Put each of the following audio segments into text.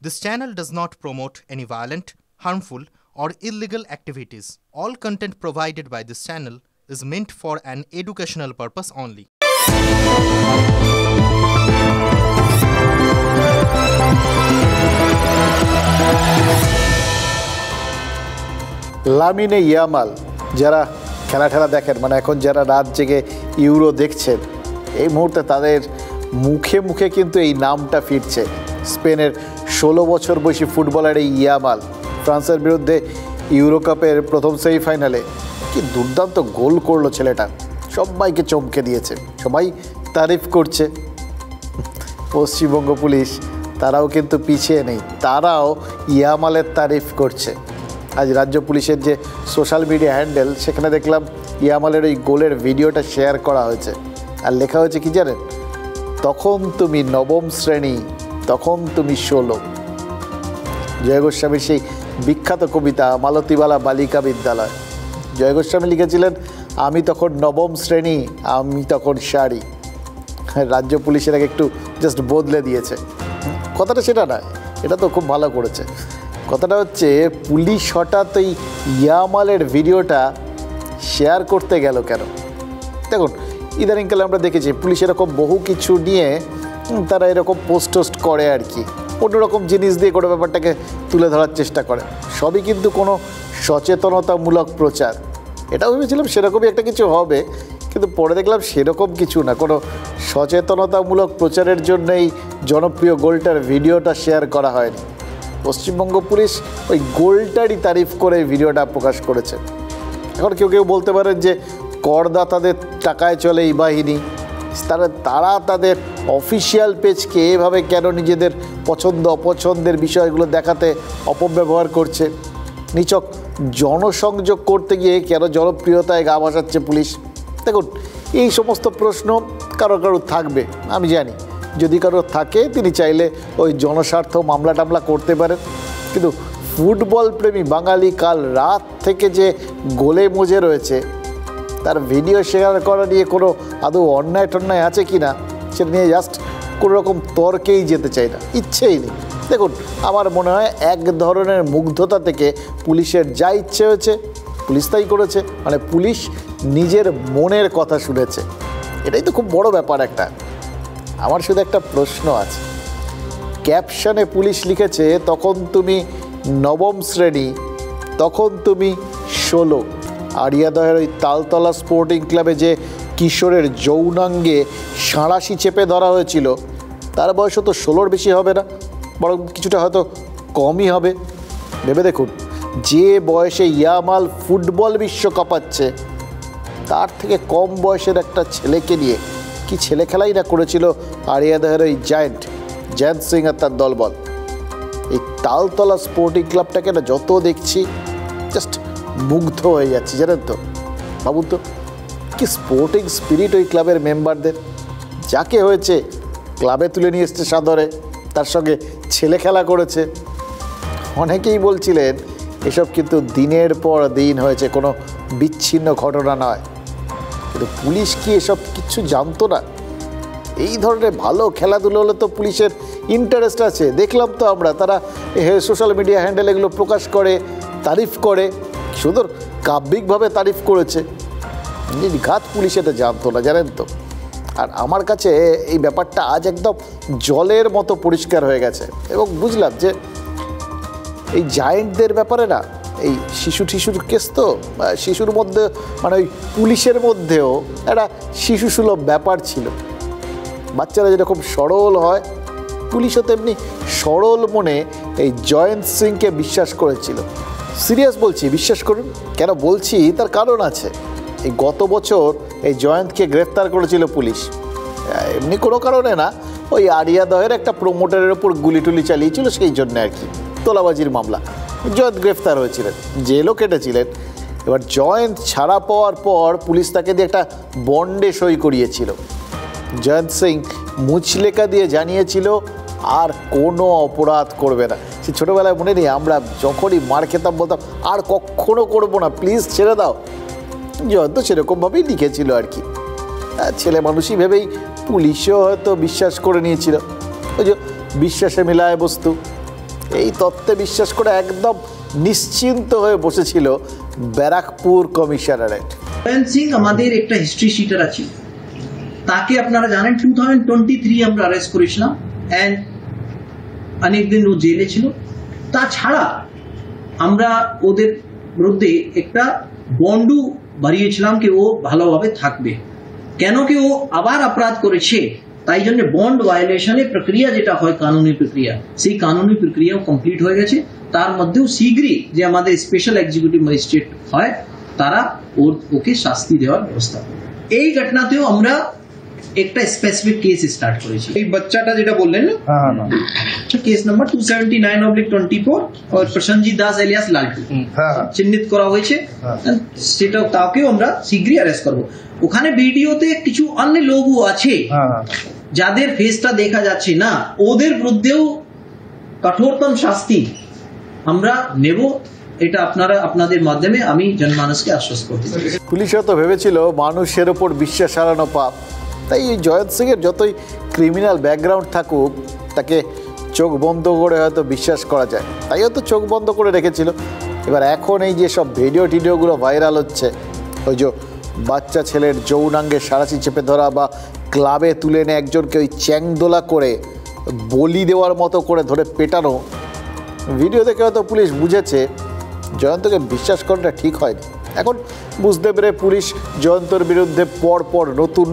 This channel does not promote any violent, harmful, or illegal activities. All content provided by this channel is meant for an educational purpose only. Lamine Yamal যারা খেলা দেখেন, মানে এখন যারা রাত জেগে euro দেখছেন, এই মুহূর্তে তাদের মুখে মুখে কিন্তু এই নামটা ফিরছে। স্পেনের 16 বছর বয়সী ফুটবলার এই ইয়ামাল ফ্রান্সের বিরুদ্ধে ইউরো কাপের প্রথম সেমিফাইনালে কি দুর্দান্ত গোল করলো ছেলেটা, সবাইকে চমকে দিয়েছে, সবাই তারিফ করছে। পশ্চিমবঙ্গ পুলিশ তারাও কিন্তু পিছিয়ে নেই, তারাও ইয়ামালের তারিফ করছে। আজ রাজ্য পুলিশের যে সোশ্যাল মিডিয়া হ্যান্ডেল, সেখানে দেখলাম ইয়ামালের ওই গোলের ভিডিওটা শেয়ার করা হয়েছে, আর লেখা হয়েছে কি জানেন, তখন তুমি নবম শ্রেণী, তখন তুমি 16। জয় গোস্বামীর সেই বিখ্যাত কবিতা মালতীবালা বালিকা বিদ্যালয়। জয় গোস্বামী লিখেছিলেন, আমি তখন নবম শ্রেণী, আমি তখন শাড়ি। রাজ্য পুলিশের আগে একটু জাস্ট বদলে দিয়েছে কথাটা, সেটা না, এটা তো খুব ভালো করেছে। কথাটা হচ্ছে পুলিশ হঠাৎ এই ইয়ামালের ভিডিওটা শেয়ার করতে গেল কেন? দেখুন, ইদানিংকালে আমরা দেখেছি পুলিশ এরকম বহু কিছু নিয়ে তারা এরকম পোস্ট করে আর কি, অন্যরকম জিনিস দিয়ে কোনো ব্যাপারটাকে তুলে ধরার চেষ্টা করে। সবই কিন্তু কোনো সচেতনতামূলক প্রচার। এটাও ভেবেছিলাম সেরকমই একটা কিছু হবে, কিন্তু পরে দেখলাম সেরকম কিছু না, কোনো সচেতনতামূলক প্রচারের জন্যই জনপ্রিয় গোলটার ভিডিওটা শেয়ার করা হয়নি। পশ্চিমবঙ্গ পুলিশ ওই গোলটারই তারিফ করে ভিডিওটা প্রকাশ করেছে। এখন কেউ বলতে পারেন যে করদাতাদের টাকায় চলে এই বাহিনী, তারা তাদের অফিসিয়াল পেজকে এভাবে কেন নিজেদের পছন্দ অপছন্দের বিষয়গুলো দেখাতে অপব্যবহার করছে? নিছক জনসংযোগ করতে গিয়ে কেন জনপ্রিয়তায় গা ভাসাচ্ছে পুলিশ? দেখুন, এই সমস্ত প্রশ্ন কারো থাকবে, আমি জানি। যদি কারো থাকে, তিনি চাইলে ওই জনস্বার্থ মামলা টামলা করতে পারেন, কিন্তু ফুটবল প্রেমী বাঙালি কাল রাত থেকে যে গোলে মজে রয়েছে, তার ভিডিও শেয়ার করা নিয়ে কোনো আদৌ অন্যায় টন্যায় আছে কি না, সেটা নিয়ে জাস্ট কোনো রকম তর্কেই যেতে চাই না, ইচ্ছেই নেই। দেখুন, আমার মনে হয় এক ধরনের মুগ্ধতা থেকে পুলিশের যা ইচ্ছে হয়েছে পুলিশ তাই করেছে, মানে পুলিশ নিজের মনের কথা শুনেছে। এটাই তো খুব বড় ব্যাপার একটা। আমার শুধু একটা প্রশ্ন আছে, ক্যাপশনে পুলিশ লিখেছে তখন তুমি নবম শ্রেণী, তখন তুমি 16। আড়িয়াদহের ওই তালতলা স্পোর্টিং ক্লাবে যে কিশোরের যৌনাঙ্গে সাঁড়াশি চেপে ধরা হয়েছিল, তার বয়সও তো 16-র বেশি হবে না, বরং কিছুটা হয়তো কমই হবে। ভেবে দেখুন, যে বয়সে ইয়ামাল ফুটবল বিশ্ব কাঁপাচ্ছে, তার থেকে কম বয়সের একটা ছেলেকে নিয়ে কি ছেলে খেলাই না করেছিল আড়িয়াদহের ওই জায়েন্ট সিং আর তার দলবল। এই তালতলা স্পোর্টিং ক্লাবটাকে না যত দেখছি জাস্ট মুগ্ধ হয়ে যাচ্ছি, জানেন তো। ভাবুন তো, কি স্পোর্টিং স্পিরিট ওই ক্লাবের মেম্বারদের। যাকে হয়েছে ক্লাবে তুলে নিয়ে এসছে সাদরে, তার সঙ্গে ছেলে খেলা করেছে। অনেকেই বলছিলেন এসব কিন্তু দিনের পর দিন হয়েছে, কোনো বিচ্ছিন্ন ঘটনা নয়। কিন্তু পুলিশ কি এসব কিছু জানতো না? এই ধরনের ভালো খেলাধুলো হলে তো পুলিশের ইন্টারেস্ট আছে। দেখলাম তো আমরা, তারা সোশ্যাল মিডিয়া হ্যান্ডেল এগুলো প্রকাশ করে, তারিফ করে, সুন্দর কাব্যিকভাবে তারিফ করেছে। নির্ঘাত পুলিশ এটা জানতো না, জানেন তো। আর আমার কাছে এই ব্যাপারটা আজ একদম জলের মতো পরিষ্কার হয়ে গেছে, এবং বুঝলাম যে এই জায়েন্টদের ব্যাপারে না, এই শিশুর কেস তো, শিশুর মধ্যে মানে ওই পুলিশের মধ্যেও একটা শিশুসুলভ ব্যাপার ছিল। বাচ্চারা যেরকম সরল হয়, পুলিশও তেমনি সরল মনে এই জয়ন্ত সিংকে বিশ্বাস করেছিল। সিরিয়াস বলছি, বিশ্বাস করুন। কেন বলছি তার কারণ আছে। এই গত বছর এই জয়ন্তকে গ্রেফতার করেছিল পুলিশ, এমনি কোনো কারণে না, ওই আড়িয়াদহের একটা প্রমোটারের ওপর গুলি চালিয়েছিল, সেই জন্য আর কি, তোলাবাজির মামলা। জয়ন্ত গ্রেফতার হয়েছিলেন, জেলও কেটেছিলেন। এবার জয়ন্ত ছাড়া পাওয়ার পর পুলিশ তাকে দিয়ে একটা বন্ডে সই করিয়েছিল। জয়ন্ত সিং মুচলেখা দিয়ে জানিয়েছিল আর কোনো অপরাধ করবে না। সে ছোটোবেলায় মনে নেই, আমরা যখনই মার খেতাম বলতাম আর কখনো করবো না, প্লিজ ছেড়ে দাও। জয়ন্ত সেরকমভাবেই লিখেছিল আর কি। ছেলে মানুষই ভেবেই পুলিশও হয়তো বিশ্বাস করে নিয়েছিল। ওই যে বিশ্বাসে মিলায় বস্তু, এই তত্ত্বে বিশ্বাস করে একদম নিশ্চিন্ত হয়ে বসেছিল ব্যারাকপুর কমিশনারেট। জয়ন্ত সিং আমাদের একটা হিস্ট্রি শিটার আছে, তাকে আপনারা জানেন 2023 আমরা অ্যারেস্ট করেছিলাম অ্যান্ড অনেকদিন ও জেলে ছিল। তাছাড়া আমরা ওদের বিরুদ্ধে একটা বন্ডও বাড়িয়েছিলাম কি ও ভালোভাবে থাকবে, কেন কি ও আবার অপরাধ করেছে, তাই জন্য বন্ড ভায়োলেশনের প্রক্রিয়া যেটা হয় কানুনি প্রক্রিয়া, সেই কানুনি প্রক্রিয়াও কমপ্লিট হয়ে গেছে। তার মধ্যেও শীঘ্রই যে আমাদের স্পেশাল এক্সিকিউটিভ ম্যাজিস্ট্রেট হয় তারা ওকে শাস্তি দেওয়ার ব্যবস্থা করবে। এই ঘটনাতেও আমরা একটা স্পেসিফিক কেস স্টার্ট করেছি। এই বাচ্চাটা যেটা বললেন না, কেস নাম্বার 279/24 और প্রসেনজিৎ দাস এলিয়াস লালটু চিহ্নিত করা হয়েছে, সেটা তাকেও আমরা শীঘ্রই অ্যারেস্ট করব। ওখানে ভিডিওতে কিছু অন্য লোকও আছে যাদের ফেসটা দেখা যাচ্ছে না, ওদের বিরুদ্ধেও কঠোরতম শাস্তি আমরা নেব, এটা আপনারা আপনাদের মাধ্যমে আমি জনমানসকে আশ্বস্ত করতে চাই। পুলিশও তো ভেবেছিল মানুষের ওপর বিশ্বাস হারানো পাপ, তাই এই জয়ন্ত সিংয়ের যতই ক্রিমিনাল ব্যাকগ্রাউন্ড থাকুক তাকে চোখ বন্ধ করে হয়তো বিশ্বাস করা যায়, তাই হয়তো চোখ বন্ধ করে রেখেছিল। এবার এখন এই যে সব ভিডিওগুলো ভাইরাল হচ্ছে, ওই যে বাচ্চা ছেলের যৌনাঙ্গে সারাশি চেপে ধরা বা ক্লাবে তুলে এনে একজনকে ওই চ্যাংদোলা করে বলি দেওয়ার মতো করে ধরে পেটানো, ভিডিও দেখে হয়তো পুলিশ বুঝেছে জয়ন্তকে বিশ্বাস করাটা ঠিক হয়নি। এখন বুঝতে পেরে পুলিশ জয়ন্তর বিরুদ্ধে পরপর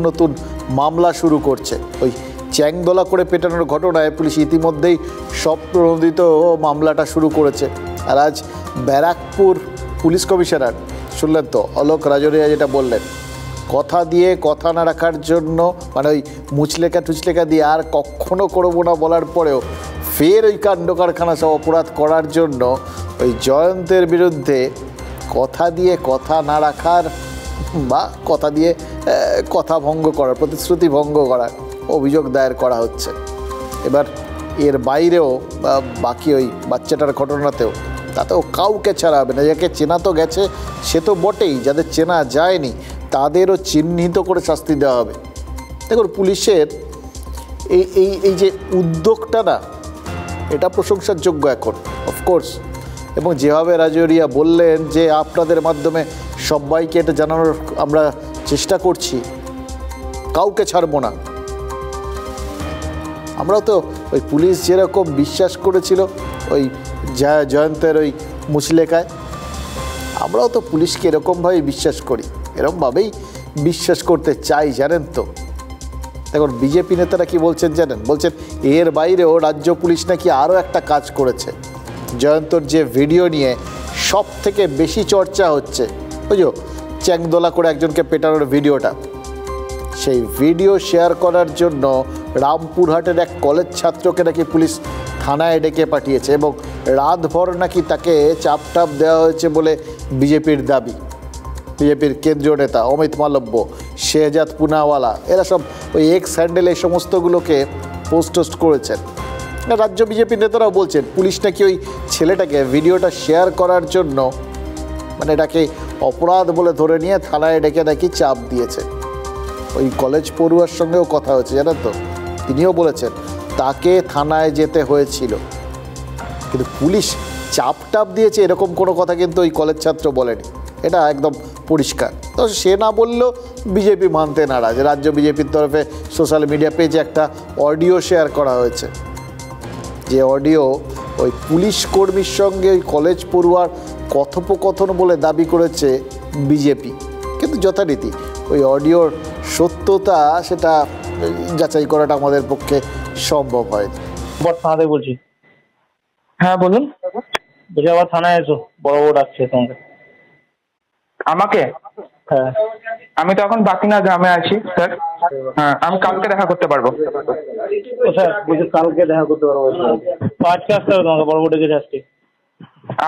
নতুন মামলা শুরু করছে। ওই চ্যাংদোলা করে পেটানোর ঘটনায় পুলিশ ইতিমধ্যেই স্বপ্ননোদিত মামলাটা শুরু করেছে। আর আজ ব্যারাকপুর পুলিশ কমিশনার শুনলেন তো অলোক রাজরিয়া যেটা বললেন, কথা দিয়ে কথা না রাখার জন্য, মানে ওই মুচলেকা দিয়ে আর কখনো করবো না বলার পরেও ফের ওই কাণ্ড কারখানা সব অপরাধ করার জন্য ওই জয়ন্তের বিরুদ্ধে কথা দিয়ে কথা না রাখার বা কথা দিয়ে কথা ভঙ্গ করার, প্রতিশ্রুতি ভঙ্গ করার অভিযোগ দায়ের করা হচ্ছে। এবার এর বাইরেও বাকি ওই বাচ্চাটার ঘটনাতেও তাতেও কাউকে ছাড়া হবে না, যাকে চেনা তো গেছে সে তো বটেই, যাদের চেনা যায়নি তাদেরও চিহ্নিত করে শাস্তি দেওয়া হবে। দেখুন পুলিশের এই যে উদ্যোগটা না, এটা প্রশংসার যোগ্য এখন অফকোর্স, এবং যেভাবে রাজরিয়া বললেন যে আপনাদের মাধ্যমে সবাইকে এটা জানানোর আমরা চেষ্টা করছি, কাউকে ছাড়বো না। আমরাও তো ওই পুলিশ যেরকম বিশ্বাস করেছিল ওই জয়ন্তের ওই মুচলেকায়, আমরাও তো পুলিশকে এরকমভাবেই বিশ্বাস করি, এরকমভাবেই বিশ্বাস করতে চাই, জানেন তো। দেখুন বিজেপি নেতারা কি বলছেন জানেন, বলছেন এর বাইরেও রাজ্য পুলিশ নাকি আরও একটা কাজ করেছে। জয়ন্তর যে ভিডিও নিয়ে সব থেকে বেশি চর্চা হচ্ছে, বুঝো চ্যাংদোলা করে একজনকে পেটানোর ভিডিওটা, সেই ভিডিও শেয়ার করার জন্য রামপুরহাটের এক কলেজ ছাত্রকে নাকি পুলিশ থানায় ডেকে পাঠিয়েছে এবং রাতভর নাকি তাকে চাপটাপ দেওয়া হয়েছে বলে বিজেপির দাবি। বিজেপির কেন্দ্রীয় নেতা অমিত মালব্য, শেহজাদ পুনাওয়ালা, এরা সব ওই এক্স হ্যান্ডেল এই সমস্তগুলোকে পোস্ট করেছেন। রাজ্য বিজেপির নেতারাও বলছেন পুলিশ নাকি ওই ছেলেটাকে ভিডিওটা শেয়ার করার জন্য, মানে এটাকে অপরাধ বলে ধরে নিয়ে থানায় ডেকে নাকি চাপ দিয়েছে। ওই কলেজ পড়ুয়ার সঙ্গেও কথা হয়েছে, জানেন তো, তিনিও বলেছেন তাকে থানায় যেতে হয়েছিল, কিন্তু পুলিশ চাপ দিয়েছে এরকম কোনো কথা কিন্তু ওই কলেজ ছাত্র বলেনি, এটা একদম পরিষ্কার। তো সে না বললেও বিজেপি মানতে নারাজ। রাজ্য বিজেপির তরফে সোশ্যাল মিডিয়া পেজে একটা অডিও শেয়ার করা হয়েছে, যে অডিও ওই পুলিশ কর্মীর সঙ্গে ওই কলেজ পড়ুয়ার কথোপকথন বলে দাবি করেছে বিজেপি, কিন্তু যথারীতি ওই অডিওর সত্যতা সেটা যাচাই করাটা আমাদের পক্ষে সম্ভব হয়নি। থানাতে বলছি, হ্যাঁ বলুন। বলছি আবার থানায় এসো, বড় ডাকছে তোমাকে। আমাকে? হ্যাঁ, আমি তো এখন বাকিনা গ্রামে আছি স্যার। হ্যাঁ, আমি কালকে দেখা করতে পারবো। স্যার বলছি কালকে দেখা করতে পারবো, আজকে আসতে হবে তোমাকে, বড় ডেকেছে আজকে।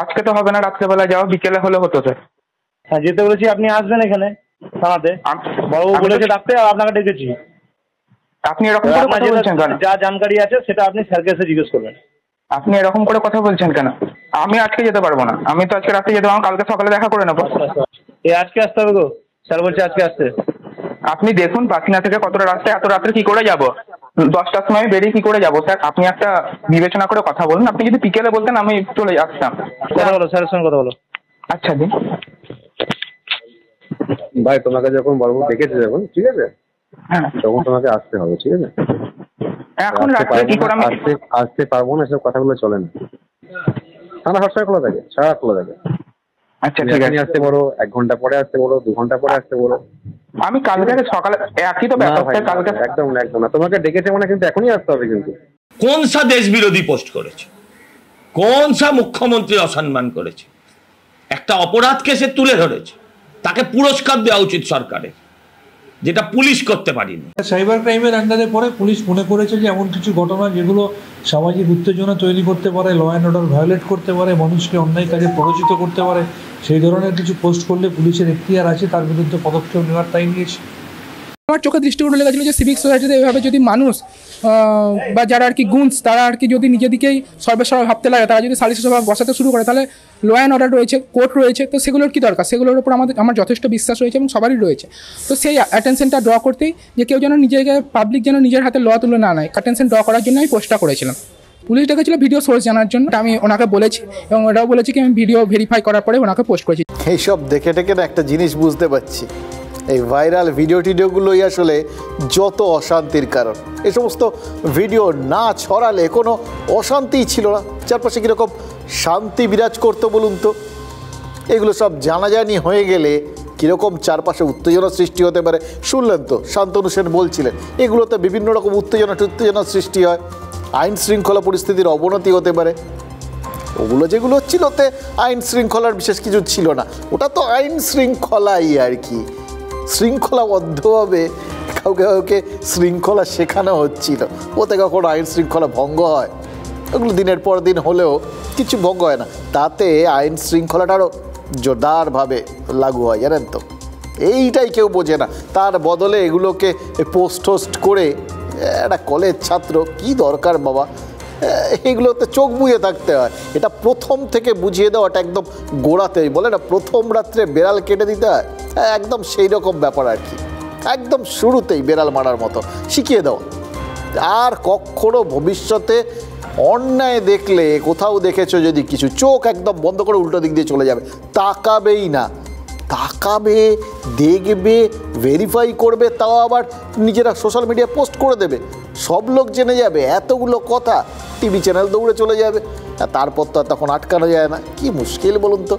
আজকে তো হবে না, রাত্রেবেলা যাও, বিকেলে হলে হতো স্যার। হ্যাঁ যেতে বলেছি, আপনি আসবেন এখানে থানাতে, বড়বাবু বলেছে ডাকতে, আর আপনাকে ডেকেছি। আপনি এরকম করে কথা বলছেন কেন? যা জানকারি আছে সেটা আপনি স্যারকে এসে জিজ্ঞেস করবেন। আপনি এরকম করে কথা বলছেন কেন? আমি আজকে যেতে পারবো না, আমি তো আজকে রাতে যেতে পারবো, কালকে সকালে দেখা করে নেবো। আজকে আসতে হবে গো, স্যার বলছে আজকে আসতে। আপনি দেখুন বাকিনা থেকে কতটা রাস্তা, এত রাত্রে কি করে যাবো? 10টার সময় আমি বেরিয়ে কি করে যাবো স্যার? আপনি একটা বিবেচনা করে কথা বলুন। আপনি যদি বিকেলে বলতেন আমি চলে আসতাম। কথা বলো, স্যারের সঙ্গে কথা বলো। আচ্ছা দিন ভাই, তোমাকে যখন বলবো ডেকেছে যখন, ঠিক আছে, হ্যাঁ তখন তোমাকে আসতে হবে, ঠিক আছে? এখন রাত্রে কি করে আমি আসতে পারবো না, এসব কথাগুলো চলে না। থানা সবসময় খোলা থাকে, সারা খোলা থাকে। আচ্ছা ঠিক আছে, আসতে বলো, 1 ঘন্টা পরে আসতে বলো, 2 ঘন্টা পরে আসতে বলো। আমি কালকে সকালে একই তো ব্যাপার স্যার, কালকে একদম না, তোমাকে ডেকেছে মানে কিন্তু এখনই আসতে হবে। কিন্তু কোন সা দেশ বিরোধী পোস্ট করেছে, কোন সা মুখ্যমন্ত্রী অসম্মান করেছে, একটা অপরাধকে সে তুলে ধরেছে, তাকে পুরস্কার দেওয়া উচিত সরকারের, যেটা পুলিশ করতে পারেনি। সাইবার ক্রাইমের আন্ডারে পরে পুলিশ মনে করেছে যে এমন কিছু ঘটনা যেগুলো সামাজিক উত্তেজনা তৈরি করতে পারে, ল অ্যান্ড অর্ডার ভায়োলেট করতে পারে, মানুষকে অন্যায় কাজে প্ররোচিত করতে পারে, সেই ধরনের কিছু পোস্ট করলে পুলিশের এখতিয়ার আছে, তার বিরুদ্ধে পদক্ষেপ নেওয়ার তাই নিয়েছে। আমার চোখে দৃষ্টিকোণ লেগেছিল যে সিভিক সোসাইটিতে এভাবে যদি মানুষ বা যারা আর কি গুণস তারা আর কি যদি নিজেদিকেই সর্বেসর্বা ভাবতে লাগে, তারা যদি সালিসি সভা বসাতে শুরু করে, তাহলে ল অ্যান্ড অর্ডার রয়েছে, কোর্ট রয়েছে, তো সেগুলোর কী দরকার? সেগুলোর উপর আমার যথেষ্ট বিশ্বাস রয়েছে এবং সবারই রয়েছে। তো সেই অ্যাটেনশনটা ড্র করতেই যে কেউ যেন নিজেকে পাবলিক যেন নিজের হাতে ল তুলে না নেয়, অ্যাটেনশন ড্র করার জন্য আমি পোস্টটা করেছিলাম। পুলিশ ডেকেছিল ভিডিও সোর্স জানার জন্য, আমি ওনাকে বলেছি এবং ওটাও বলেছি কি আমি ভিডিও ভেরিফাই করার পরে ওনাকে পোস্ট করেছি। এইসব দেখে টেকে না একটা জিনিস বুঝতে পারছি, এই ভাইরাল টিডিওগুলোই আসলে যত অশান্তির কারণ। এই সমস্ত ভিডিও না ছড়ালে কোনো অশান্তিই ছিল না, চারপাশে কীরকম শান্তি বিরাজ করতো বলুন তো। এগুলো সব জানাজানি হয়ে গেলে কীরকম চারপাশে উত্তেজনা সৃষ্টি হতে পারে শুনলেন তো, শান্তনু সেন বলছিলেন। এগুলোতে বিভিন্ন রকম উত্তেজনা সৃষ্টি হয়, আইন শৃঙ্খলা পরিস্থিতির অবনতি হতে পারে। ওগুলো যেগুলো হচ্ছিল ওতে আইন শৃঙ্খলার বিশেষ কিছু ছিল না, ওটা তো আইন শৃঙ্খলাই আর কি, শৃঙ্খলাবদ্ধভাবে কাউকে শৃঙ্খলা শেখানো হচ্ছিল। ওতে কখনো আইন শৃঙ্খলা ভঙ্গ হয়? ওগুলো দিনের পর দিন হলেও কিছু ভঙ্গ হয় না, তাতে আইন শৃঙ্খলাটা আরও জোরদারভাবে লাগু হয়, জানেন তো। এইটাই কেউ বোঝে না, তার বদলে এগুলোকে পোস্ট করে একটা কলেজ ছাত্র, কি দরকার বাবা, এগুলোতে চোখ বুজে থাকতে হয়। এটা প্রথম থেকে বুঝিয়ে দেওয়াটা একদম গোড়াতেই, বলে না প্রথম রাত্রে বেড়াল কেটে দিতে হয়, একদম সেই রকম ব্যাপার আর কি। একদম শুরুতেই বেড়াল মারার মতো শিখিয়ে দেওয়া। আর কখনো ভবিষ্যতে অন্যায় দেখলে, কোথাও দেখেছো যদি কিছু, চোখ একদম বন্ধ করে উল্টো দিক দিয়ে চলে যাবে, তাকাবেই না। তাকাবে, দেখবে, ভেরিফাই করবে, তাও আবার নিজেরা সোশ্যাল মিডিয়ায় পোস্ট করে দেবে, সব লোক জেনে যাবে। এতগুলো কথা টিভি চ্যানেল দৌড়ে চলে যাবে, আর তারপর তো তখন আটকানো যায় না। কি মুশকিল বলুন তো,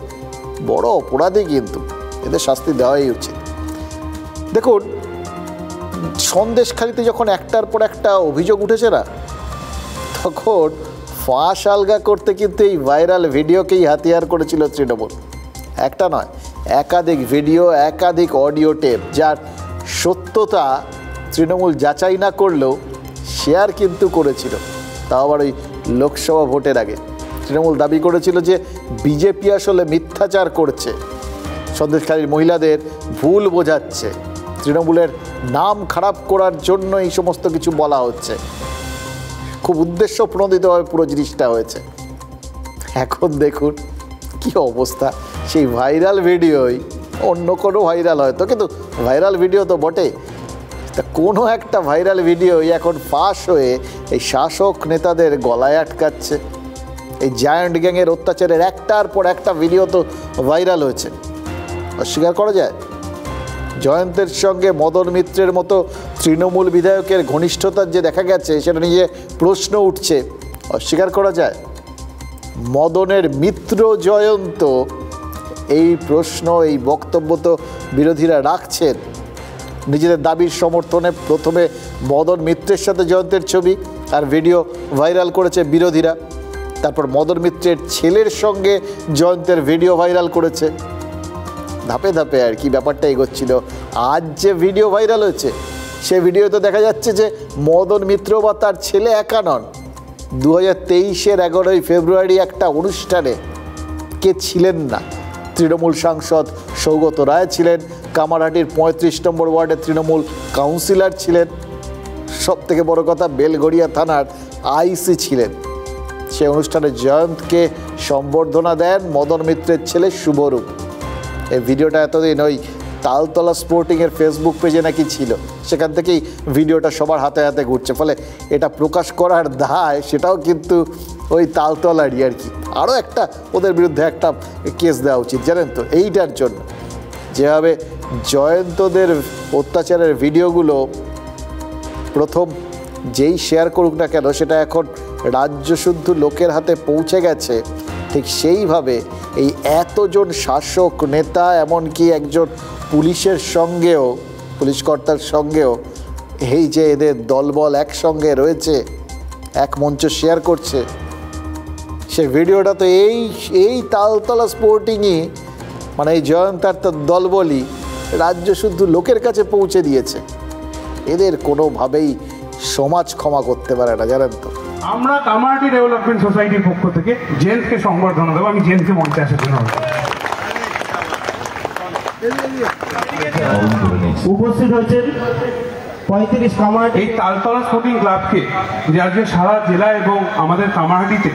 বড় অপরাধী, কিন্তু এদের শাস্তি দেওয়াই উচিত। দেখুন, সন্দেশখালিতে যখন একটার পর একটা অভিযোগ উঠেছে না, তখন ফাঁস আলগা করতে কিন্তু এই ভাইরাল ভিডিওকেই হাতিয়ার করেছিল তৃণমূল। একটা নয়, একাধিক ভিডিও, একাধিক অডিও টেপ, যার সত্যতা তৃণমূল যাচাই না করলেও শেয়ার কিন্তু করেছিল, তাও আবার ওই লোকসভা ভোটের আগে। তৃণমূল দাবি করেছিল যে বিজেপি আসলে মিথ্যাচার করছে, সন্দেশখালীর মহিলাদের ভুল বোঝাচ্ছে, তৃণমূলের নাম খারাপ করার জন্য এই সমস্ত কিছু বলা হচ্ছে। খুব উদ্দেশ্য প্রণোদিতভাবে পুরো জিনিসটা হয়েছে। এখন দেখুন কি অবস্থা, সেই ভাইরাল ভিডিওই, অন্য কোনো ভাইরাল হয়তো, কিন্তু ভাইরাল ভিডিও তো বটে, তা কোনো একটা ভাইরাল ভিডিওই এখন ফাঁস হয়ে এই শাসক নেতাদের গলায় আটকাচ্ছে। এই জায়ান্ট গ্যাংয়ের অত্যাচারের একটার পর একটা ভিডিও তো ভাইরাল হয়েছে, অস্বীকার করা যায়। জয়ন্তের সঙ্গে মদন মিত্রের মতো তৃণমূল বিধায়কের ঘনিষ্ঠতার যে দেখা গেছে, সেটা নিয়ে প্রশ্ন উঠছে, অস্বীকার করা যায়। মদনের মিত্র জয়ন্ত, এই প্রশ্ন, এই বক্তব্য তো বিরোধীরা রাখছেন। নিজেদের দাবির সমর্থনে প্রথমে মদন মিত্রের সাথে জয়ন্তের ছবি আর ভিডিও ভাইরাল করেছে বিরোধীরা, তারপর মদন মিত্রের ছেলের সঙ্গে জয়ন্তের ভিডিও ভাইরাল করেছে। ধাপে ধাপে আর কি ব্যাপারটা এগোচ্ছিল। আজ যে ভিডিও ভাইরাল হয়েছে, সে ভিডিওতে দেখা যাচ্ছে যে মদন মিত্র বা তার ছেলে একা নন। 2023-এর 11ই ফেব্রুয়ারি একটা অনুষ্ঠানে কে ছিলেন না? তৃণমূল সাংসদ সৌগত রায় ছিলেন, কামারহাটির 35 নম্বর ওয়ার্ডের তৃণমূল কাউন্সিলর ছিলেন, সবথেকে বড় কথা বেলগড়িয়া থানার আইসি ছিলেন। সে অনুষ্ঠানে জয়ন্তকে সম্বর্ধনা দেন মদন মিত্রের ছেলে শুভরূপ। এই ভিডিওটা এতদিন ওই তালতলা স্পোর্টিংয়ের ফেসবুক পেজে নাকি ছিল, সেখান থেকেই ভিডিওটা সবার হাতে হাতে ঘুরছে, ফলে এটা প্রকাশ করার দায় সেটাও কিন্তু ওই তালতলারই আর কি। আরও একটা ওদের বিরুদ্ধে একটা কেস দেওয়া উচিত জানেন তো, এইটার জন্য যেভাবে জয়ন্তদের অত্যাচারের ভিডিওগুলো প্রথম যেই শেয়ার করুক না কেন সেটা এখন রাজ্যশুদ্ধ লোকের হাতে পৌঁছে গেছে, ঠিক সেইভাবে এই এতজন শাসক নেতা এমনকি একজন পুলিশের সঙ্গেও, পুলিশ কর্তার সঙ্গেও এই যে এদের দলবল একসঙ্গে রয়েছে, এক মঞ্চ শেয়ার করছে, সে ভিডিওটা তো এই তালতলা স্পোর্টিংই মানে এই জয়ন্তার দলবলই রাজ্যশুদ্ধ লোকের কাছে পৌঁছে দিয়েছে। এদের কোনোভাবেই সমাজ ক্ষমা করতে পারে না জানেন তো। আমরা কামারহাটি ডেভেলপমেন্ট সোসাইটির পক্ষ থেকে জেন্টসকে সংবর্ধনা দেবো। আমি জেন্টসকে মঞ্চে আসার জন্য উপস্থিত হয়েছেন 35 কামারহাটি। এই তালতলা স্পোর্টিং ক্লাবকে রাজ্যের সারা জেলা এবং আমাদের কামারহাটিতে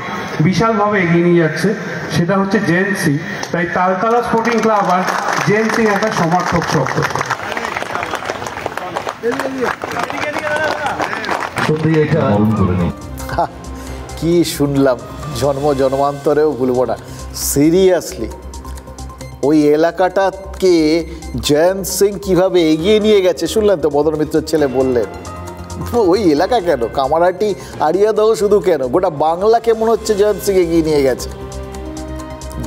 বিশালভাবে এগিয়ে নিয়ে যাচ্ছে, সেটা হচ্ছে জেএনসি। তাই তালতলা স্পোর্টিং ক্লাব আর জেএনসি একটা সমর্থক শক্ত। কি শুনলাম, জন্মান্তরেও ভুলবো না। সিরিয়াসলি ওই এলাকাটাকে জয়ন্ত সিং কীভাবে এগিয়ে নিয়ে গেছে শুনলেন তো, মদন মিত্রের ছেলে বললেন। ওই এলাকা কেন, কামারহাটি আড়িয়াদহ শুধু কেন, গোটা বাংলাকে মনে হচ্ছে জয়ন্ত সিং এগিয়ে নিয়ে গেছে।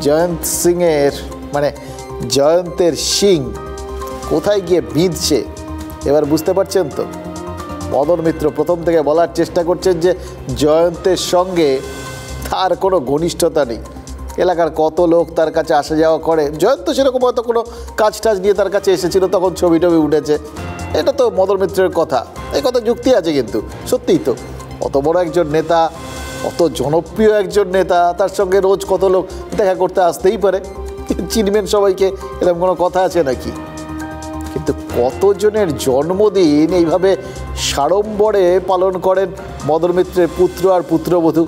জয়ন্ত সিংয়ের মানে জয়ন্তের সিং কোথায় গিয়ে বিঁধছে এবার বুঝতে পারছেন তো। মদন মিত্র প্রথম থেকে বলার চেষ্টা করছেন যে জয়ন্তের সঙ্গে তার কোনো ঘনিষ্ঠতা নেই, এলাকার কত লোক তার কাছে আসা যাওয়া করে, জয়ন্ত সেরকম হয়তো কোনো কাজ টাজ নিয়ে তার কাছে এসেছিল, তখন ছবি টবি উঠেছে, এটা তো মদন মিত্রের কথা, এই কথা যুক্তি আছে। কিন্তু সত্যিই তো অত বড় একজন নেতা, অত জনপ্রিয় একজন নেতা, তার সঙ্গে রোজ কত লোক দেখা করতে আসতেই পারে, চিনবেন সবাইকে, এরকম কোনো কথা আছে নাকি? কিন্তু কতজনের জন্মদিন এইভাবে সাড়ম্বরে পালন করেন মদন মিত্রের পুত্র আর পুত্রবধূ।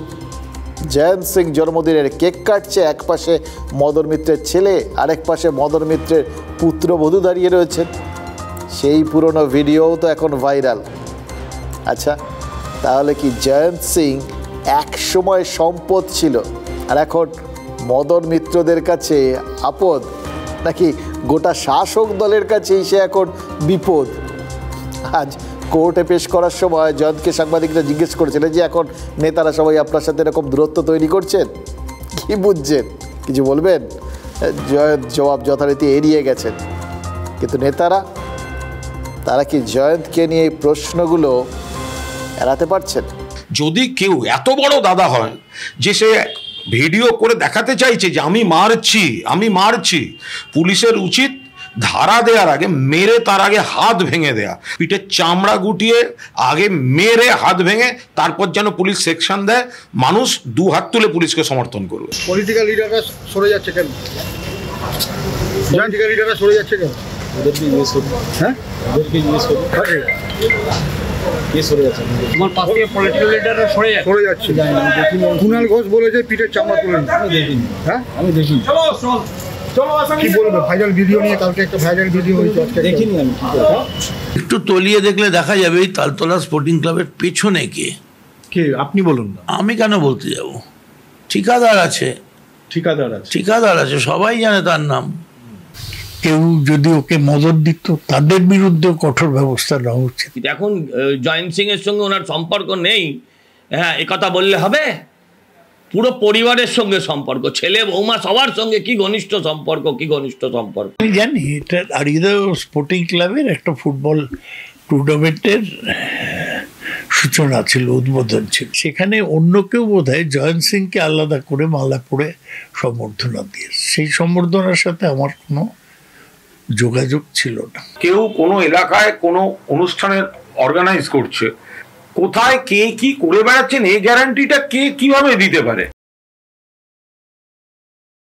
জয়ন্ত সিং জন্মদিনের কেক কাটছে, এক পাশে মদন মিত্রের ছেলে, আরেক পাশে মদন মিত্রের পুত্রবধূ দাঁড়িয়ে রয়েছেন। সেই পুরনো ভিডিওও তো এখন ভাইরাল। আচ্ছা, তাহলে কি জয়ন্ত সিং এক সময় সম্পদ ছিল আর এখন মদন মিত্রদের কাছে আপদ, নাকি গোটা শাসক দলের কাছেই সে এখন বিপদ? আজ কোর্টে পেশ করার সময় জয়ন্তকে সাংবাদিকরা জিজ্ঞেস করেছিলেন যে এখন নেতারা সবাই আপনার সাথে এরকম দূরত্ব তৈরি করছেন, কি বুঝছেন, কিছু বলবেন? জয়ন্ত জবাব যথারীতি এড়িয়ে গেছেন। কিন্তু নেতারা, তারা কি জয়ন্তকে নিয়ে এই প্রশ্নগুলো এড়াতে পারছেন? যদি কেউ এত বড় দাদা হয় যে সে ভিডিও করে দেখাতে চাইছে যে আমি মারছি, পুলিশের উচিত ধারা দেওয়ার আগে মেরে তার আগে হাত ভেঙে দেয়া, পিঠের চামড়া গুটিয়ে আগে মেরে হাত ভেঙে তারপর যেন পুলিশ সেকশন দেয়, মানুষ দু হাত তুলে পুলিশকে সমর্থন করবে। পলিটিক্যাল লিডাররা সরে যাচ্ছে কেন? পলিটিক্যাল লিডাররা সরে যাচ্ছে কেন? ওদেরকে জিজ্ঞেস করুন। হ্যাঁ, ওদেরকে জিজ্ঞেস করুন। কে সরে যাচ্ছে? তোমার পাশ থেকে পলিটিক্যাল লিডাররা সরে যাচ্ছে। কুণাল ঘোষ বলেছে পিঠের চামড়া তুলে নিন। আমি দেখিনি। হ্যাঁ, আমি দেখিনি। কি বলবো, ভাইরাল ভিডিও নিয়ে কালকে একটা ভাইরাল ভিডিও হয়েছে, আজকে দেখিনি আমি। একটু তলিয়ে দেখলে দেখা যাবে এই তালতলা স্পোর্টিং ক্লাবের পেছনে কে আপনি বলুন না। আমি কেন বলতে যাব? ঠিকাদার আছে, সবাই জানে তার নাম। কেউ যদি ওকে মদত দিত তাদের বিরুদ্ধে কঠোর ব্যবস্থা নেওয়া উচিত। এখন জয়ন্ত সিং এর সঙ্গে ওনার সম্পর্ক নেই, হ্যাঁ একথা বললে হবে? পুরো পরিবারের সঙ্গে সম্পর্ক, ছেলে বৌমা সবার সঙ্গে কি ঘনিষ্ঠ সম্পর্ক। আমি জানি এটা আড়িয়াদহ স্পোর্টিং ক্লাবের একটা ফুটবল টুর্নামেন্টের সূচনা ছিল, উদ্বোধন ছিল, সেখানে অন্য কেউ বোধহয় জয়ন্ত সিংকে আলাদা করে মালা পরে সম্বর্ধনা দিয়েছে। সেই সম্বর্ধনার সাথে আমার কোনো যোগাযোগ ছিল না। কেউ কোনো এলাকায় কোনো অনুষ্ঠানের অর্গানাইজ করছে, কোথায় কে কি করে বেড়াচ্ছেন এই গ্যারান্টিটা কে কিভাবে দিতে পারে?